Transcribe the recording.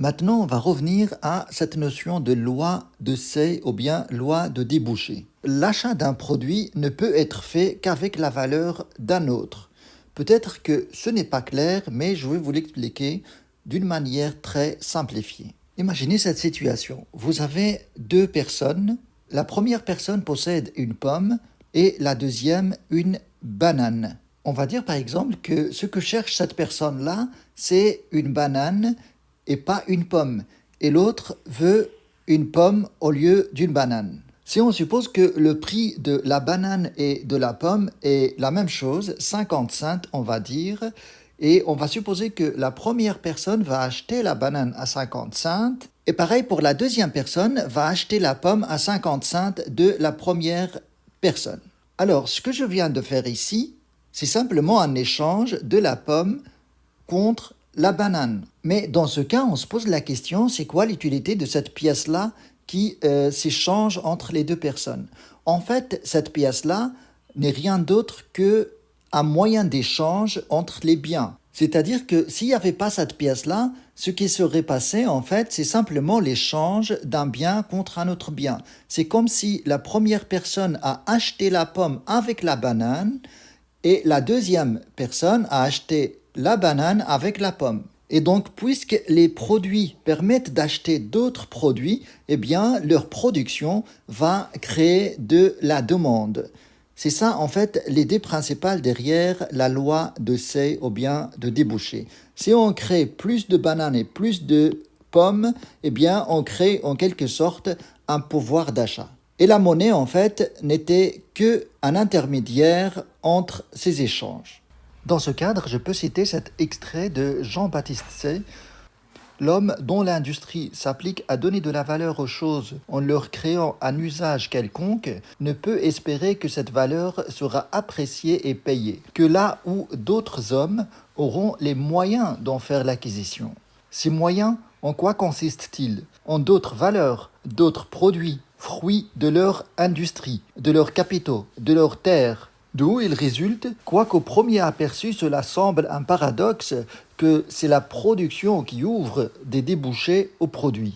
Maintenant, on va revenir à cette notion de loi de seuil ou bien loi de débouché. L'achat d'un produit ne peut être fait qu'avec la valeur d'un autre. Peut-être que ce n'est pas clair, mais je vais vous l'expliquer d'une manière très simplifiée. Imaginez cette situation. Vous avez deux personnes. La première personne possède une pomme et la deuxième une banane. On va dire par exemple que ce que cherche cette personne-là, c'est une banane et pas une pomme. Et l'autre veut une pomme au lieu d'une banane. Si on suppose que le prix de la banane et de la pomme est la même chose, 50 cents on va dire, et on va supposer que la première personne va acheter la banane à 50 cents, et pareil pour la deuxième personne va acheter la pomme à 50 cents de la première personne. Alors, ce que je viens de faire ici, c'est simplement un échange de la pomme contre la banane. Mais dans ce cas, on se pose la question, c'est quoi l'utilité de cette pièce-là qui s'échange entre les deux personnes? En fait, cette pièce-là n'est rien d'autre qu'un moyen d'échange entre les biens. C'est-à-dire que s'il n'y avait pas cette pièce-là, ce qui serait passé, en fait, c'est simplement l'échange d'un bien contre un autre bien. C'est comme si la première personne a acheté la pomme avec la banane et la deuxième personne a acheté la banane avec la pomme. Et donc, puisque les produits permettent d'acheter d'autres produits, eh bien, leur production va créer de la demande. C'est ça, en fait, l'idée principale derrière la loi de seuil ou bien de débouché. Si on crée plus de bananes et plus de pommes, eh bien, on crée en quelque sorte un pouvoir d'achat. Et la monnaie, en fait, n'était qu'un intermédiaire entre ces échanges. Dans ce cadre, je peux citer cet extrait de Jean-Baptiste Say. L'homme dont l'industrie s'applique à donner de la valeur aux choses en leur créant un usage quelconque ne peut espérer que cette valeur sera appréciée et payée, que là où d'autres hommes auront les moyens d'en faire l'acquisition. Ces moyens, en quoi consistent-ils? En d'autres valeurs, d'autres produits, fruits de leur industrie, de leurs capitaux, de leurs terres. D'où il résulte, quoiqu'au premier aperçu cela semble un paradoxe, que c'est la production qui ouvre des débouchés aux produits.